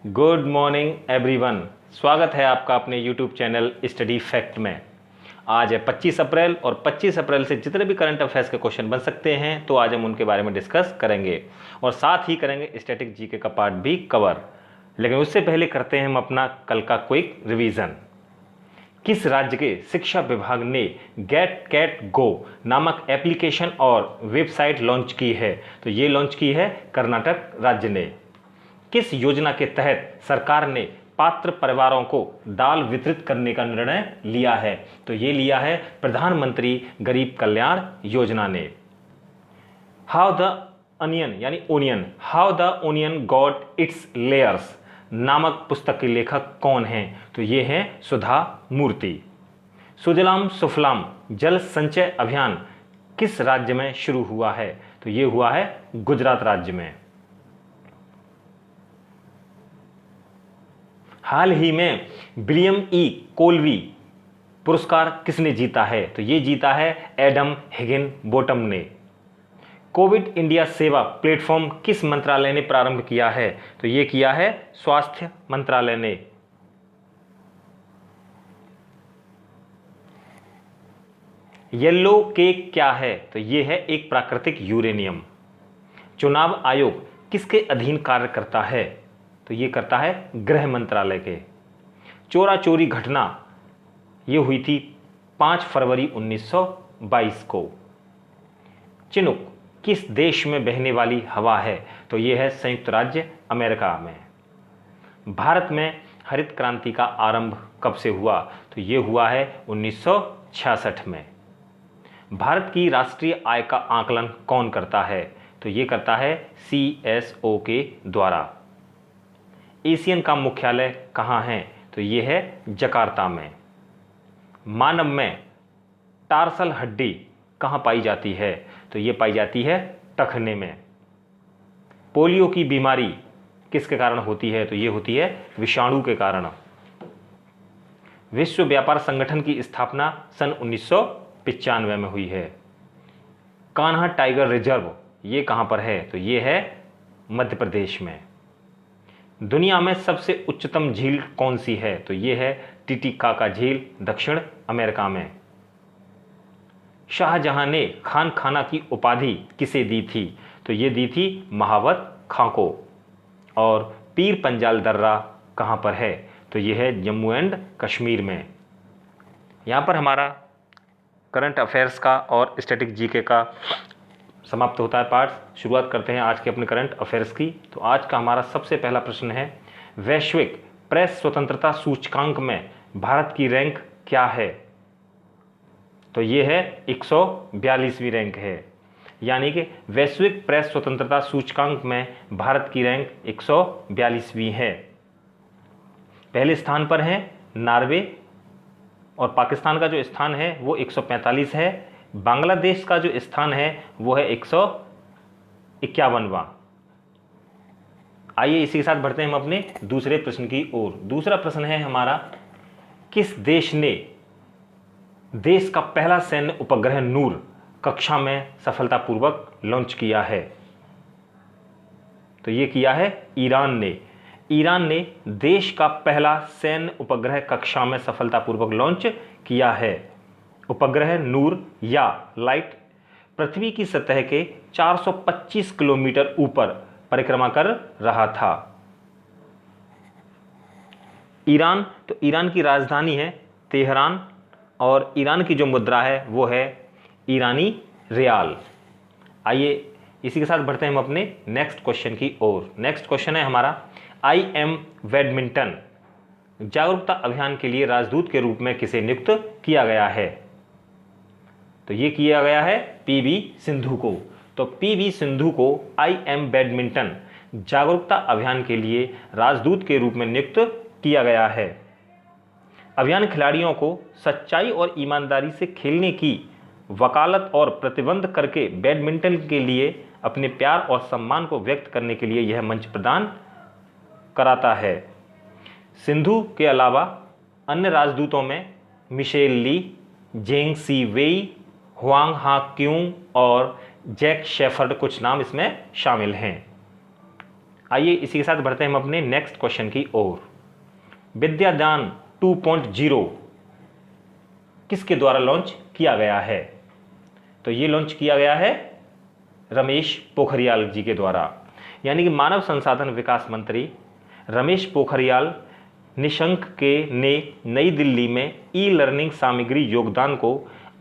Good morning everyone. स्वागत है आपका अपने यूट्यूब चैनल स्टडी फैक्ट में। आज है 25 अप्रैल और 25 अप्रैल से जितने भी करंट अफेयर्स के क्वेश्चन बन सकते हैं तो आज हम उनके बारे में डिस्कस करेंगे और साथ ही करेंगे स्टैटिक जीके का पार्ट भी कवर। लेकिन उससे पहले करते हैं हम अपना कल का क्विक रिवीजन। किस राज्य के शिक्षा विभाग ने गेट कैट गो नामक एप्लीकेशन और वेबसाइट लॉन्च की है? तो ये लॉन्च की है कर्नाटक राज्य ने। किस योजना के तहत सरकार ने पात्र परिवारों को दाल वितरित करने का निर्णय लिया है? तो ये लिया है प्रधानमंत्री गरीब कल्याण योजना ने। हाउ द अनियन यानी onion, how the onion got its layers नामक पुस्तक के लेखक कौन हैं? तो ये हैं सुधा मूर्ति। सुजलाम सुफलाम जल संचय अभियान किस राज्य में शुरू हुआ है? तो ये हुआ है गुजरात राज्य में। हाल ही में विलियम ई कोलवी पुरस्कार किसने जीता है? तो ये जीता है एडम हिगिन बोटम ने। कोविड इंडिया सेवा प्लेटफॉर्म किस मंत्रालय ने प्रारंभ किया है? तो ये किया है स्वास्थ्य मंत्रालय ने। येलो केक क्या है? तो ये है एक प्राकृतिक यूरेनियम। चुनाव आयोग किसके अधीन कार्य करता है? तो ये करता है गृह मंत्रालय के। चोरा चोरी घटना ये हुई थी 5 फरवरी 1922 को। चिनुक किस देश में बहने वाली हवा है? तो ये है संयुक्त राज्य अमेरिका में। भारत में हरित क्रांति का आरंभ कब से हुआ? तो ये हुआ है 1966 में। भारत की राष्ट्रीय आय का आकलन कौन करता है? तो ये करता है CSO के द्वारा। एशियन का मुख्यालय कहाँ है? तो ये है जकार्ता में। मानव में टार्सल हड्डी कहाँ पाई जाती है? तो ये पाई जाती है टखने में। पोलियो की बीमारी किसके कारण होती है? तो ये होती है विषाणु के कारण। विश्व व्यापार संगठन की स्थापना सन 1995 में हुई है। कान्हा टाइगर रिजर्व ये कहाँ पर है? तो ये है मध्य प्रदेश में। दुनिया में सबसे उच्चतम झील कौन सी है? तो ये है टिटिकाका झील दक्षिण अमेरिका में। शाहजहां ने खान खाना की उपाधि किसे दी थी? तो ये दी थी महावत खां को। और पीर पंजाल दर्रा कहाँ पर है? तो ये है जम्मू एंड कश्मीर में। यहाँ पर हमारा करंट अफेयर्स का और स्टैटिक जीके का समाप्त होता है पार्ट। शुरुआत करते हैं आज के अपने करंट अफेयर्स की। तो आज का हमारा सबसे पहला प्रश्न है, वैश्विक प्रेस स्वतंत्रता सूचकांक में भारत की रैंक क्या है? तो ये है 142वीं रैंक है। यानी कि वैश्विक प्रेस स्वतंत्रता सूचकांक में भारत की रैंक 142वीं है। पहले स्थान पर है नॉर्वे और पाकिस्तान का जो स्थान है वो 145 है। बांग्लादेश का जो स्थान है वो है 151वां। आइए इसी के साथ बढ़ते हैं हम अपने दूसरे प्रश्न की ओर। दूसरा प्रश्न है हमारा, किस देश ने देश का पहला सैन्य उपग्रह नूर कक्षा में सफलतापूर्वक लॉन्च किया है? तो ये किया है ईरान ने। ईरान ने देश का पहला सैन्य उपग्रह कक्षा में सफलतापूर्वक लॉन्च किया है। उपग्रह नूर या लाइट पृथ्वी की सतह के 425 किलोमीटर ऊपर परिक्रमा कर रहा था। ईरान, तो ईरान की राजधानी है तेहरान और ईरान की जो मुद्रा है वो है ईरानी रियाल। आइए इसी के साथ बढ़ते हैं हम अपने नेक्स्ट क्वेश्चन की ओर। नेक्स्ट क्वेश्चन है हमारा, IM बैडमिंटन जागरूकता अभियान के लिए राजदूत के रूप में किसे नियुक्त किया गया है? तो ये किया गया है PV सिंधु को। तो PV सिंधु को IM बैडमिंटन जागरूकता अभियान के लिए राजदूत के रूप में नियुक्त किया गया है। अभियान खिलाड़ियों को सच्चाई और ईमानदारी से खेलने की वकालत और प्रतिबंध करके बैडमिंटन के लिए अपने प्यार और सम्मान को व्यक्त करने के लिए यह मंच प्रदान कराता है। सिंधु के अलावा अन्य राजदूतों में मिशेल ली, जेंग सी वेई, हुआंग हा क्यूंग और जैक शेफर्ड कुछ नाम इसमें शामिल हैं। आइए इसी के साथ बढ़ते हैं हम अपने नेक्स्ट क्वेश्चन की ओर। विद्यादान 2.0 किसके द्वारा लॉन्च किया गया है? तो ये लॉन्च किया गया है रमेश पोखरियाल जी के द्वारा, यानी कि मानव संसाधन विकास मंत्री रमेश पोखरियाल निशंक ने नई दिल्ली में ई लर्निंग सामग्री योगदान को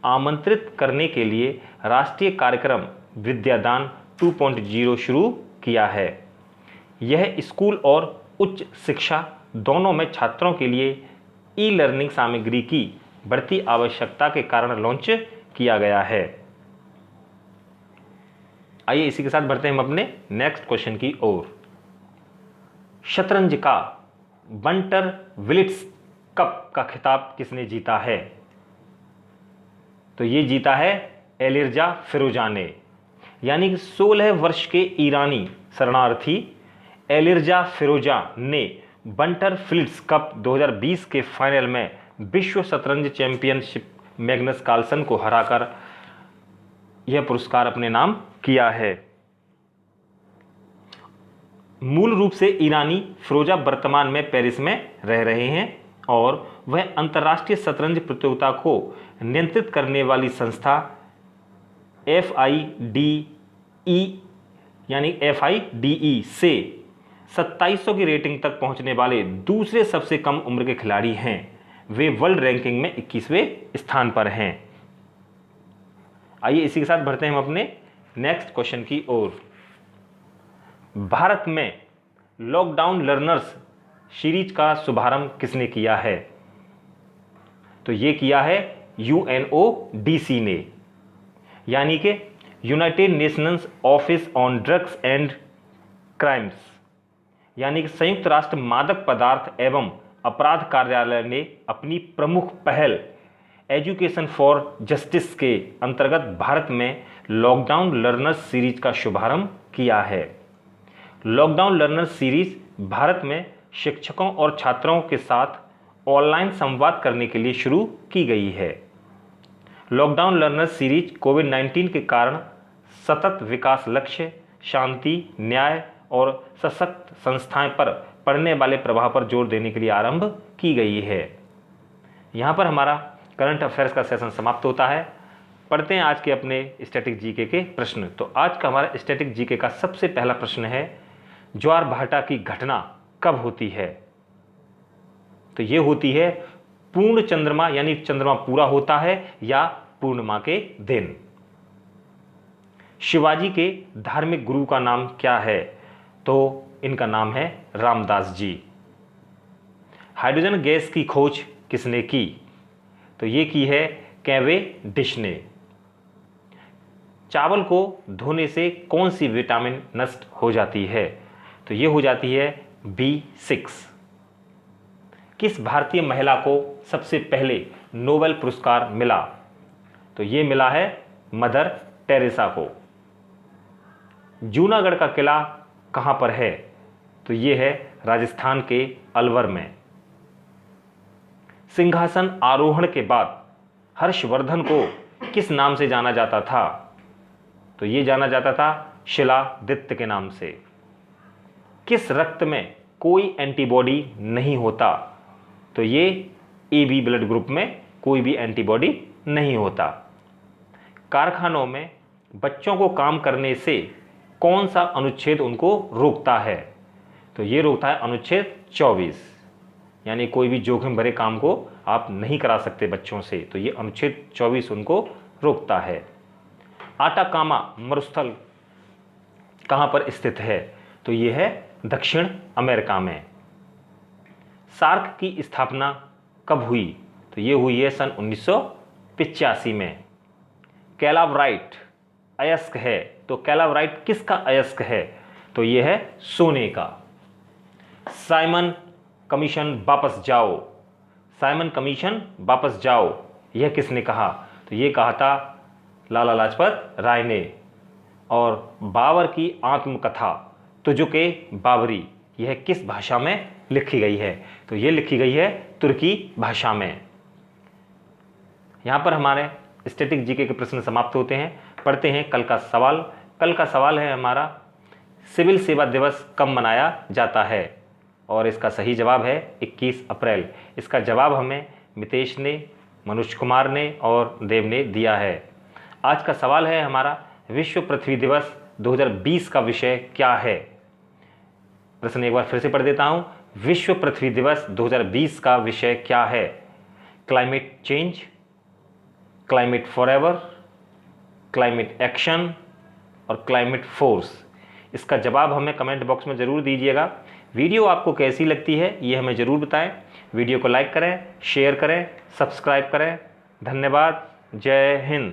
आमंत्रित करने के लिए राष्ट्रीय कार्यक्रम विद्यादान 2.0 शुरू किया है। यह स्कूल और उच्च शिक्षा दोनों में छात्रों के लिए ई लर्निंग सामग्री की बढ़ती आवश्यकता के कारण लॉन्च किया गया है। आइए इसी के साथ बढ़ते हैं हम अपने नेक्स्ट क्वेश्चन की ओर। शतरंज का बंटर विलिट्स कप का खिताब किसने जीता है? तो ये जीता है एलिर्जा फिरोजा ने, यानी कि 16 वर्ष के ईरानी शरणार्थी एलिर्जा फिरोजा ने बंटर विलिट्स कप 2020 के फाइनल में विश्व शतरंज चैंपियनशिप मैग्नस कार्लसन को हराकर यह पुरस्कार अपने नाम किया है। मूल रूप से ईरानी फिरोजा वर्तमान में पेरिस में रह रहे हैं और वह अंतर्राष्ट्रीय शतरंज प्रतियोगिता को नियंत्रित करने वाली संस्था FIDE से 2700 की रेटिंग तक पहुंचने वाले दूसरे सबसे कम उम्र के खिलाड़ी हैं। वे वर्ल्ड रैंकिंग में 21वें स्थान पर हैं। आइए इसी के साथ बढ़ते हैं हम अपने नेक्स्ट क्वेश्चन की ओर। भारत में लॉकडाउन लर्नर्स सीरीज का शुभारंभ किसने किया है? तो ये किया है UNODC ने, यानी कि United Nations office on drugs and crimes, यानी कि संयुक्त राष्ट्र मादक पदार्थ एवं अपराध कार्यालय ने अपनी प्रमुख पहल एजुकेशन फॉर जस्टिस के अंतर्गत भारत में लॉकडाउन लर्नर्स सीरीज का शुभारंभ किया है। लॉकडाउन लर्नर्स सीरीज भारत में शिक्षकों और छात्रों के साथ ऑनलाइन संवाद करने के लिए शुरू की गई है। लॉकडाउन लर्नर्स सीरीज कोविड-19 के कारण सतत विकास लक्ष्य, शांति, न्याय और सशक्त संस्थाएं पर पड़ने वाले प्रभाव पर जोर देने के लिए आरंभ की गई है। यहाँ पर हमारा करंट अफेयर्स का सेशन समाप्त होता है। पढ़ते हैं आज के अपने स्टैटिक जीके के प्रश्न। तो आज का हमारा स्टैटिक जीके का सबसे पहला प्रश्न है, ज्वार भाटा की घटना कब होती है? तो ये होती है पूर्ण चंद्रमा, यानी चंद्रमा पूरा होता है या पूर्णिमा के दिन। शिवाजी के धार्मिक गुरु का नाम क्या है? तो इनका नाम है रामदास जी। हाइड्रोजन गैस की खोज किसने की? तो ये की है कैवेंडिश ने। चावल को धोने से कौन सी विटामिन नष्ट हो जाती है? तो ये हो जाती है B6। किस भारतीय महिला को सबसे पहले नोबेल पुरस्कार मिला? तो ये मिला है मदर टेरेसा को। जूनागढ़ का किला कहाँ पर है? तो ये है राजस्थान के अलवर में। सिंहासन आरोहण के बाद हर्षवर्धन को किस नाम से जाना जाता था? तो ये जाना जाता था शिलादित्य के नाम से। किस रक्त में कोई एंटीबॉडी नहीं होता? तो ये AB ब्लड ग्रुप में कोई भी एंटीबॉडी नहीं होता। कारखानों में बच्चों को काम करने से कौन सा अनुच्छेद उनको रोकता है? तो ये रोकता है अनुच्छेद 24, यानी कोई भी जोखिम भरे काम को आप नहीं करा सकते बच्चों से, तो ये अनुच्छेद 24 उनको रोकता है। आटाकामा मरुस्थल कहाँ पर स्थित है? तो ये है दक्षिण अमेरिका में। सार्क की स्थापना कब हुई? तो ये हुई है सन 1985 में। कैलावराइट अयस्क है, तो कैलावराइट किसका अयस्क है? तो ये है सोने का। साइमन कमीशन वापस जाओ, साइमन कमीशन वापस जाओ, यह किसने कहा? तो ये कहा था लाला लाजपत राय ने। और बाबर की आत्मकथा तुझुके बाबरी, यह किस भाषा में लिखी गई है? तो यह लिखी गई है तुर्की भाषा में। यहाँ पर हमारे स्टैटिक जीके के प्रश्न समाप्त होते हैं। पढ़ते हैं कल का सवाल। कल का सवाल है हमारा, सिविल सेवा दिवस कब मनाया जाता है? और इसका सही जवाब है 21 अप्रैल। इसका जवाब हमें मितेश ने, मनोज कुमार ने और देव ने दिया है। आज का सवाल है हमारा, विश्व पृथ्वी दिवस 2020 का विषय क्या है? प्रश्न एक बार फिर से पढ़ देता हूं। विश्व पृथ्वी दिवस 2020 का विषय क्या है? Climate change, climate forever, climate action और क्लाइमेट फोर्स। इसका जवाब हमें कमेंट बॉक्स में ज़रूर दीजिएगा। वीडियो आपको कैसी लगती है ये हमें ज़रूर बताएं। वीडियो को लाइक करें, शेयर करें, सब्सक्राइब करें। धन्यवाद। जय हिंद।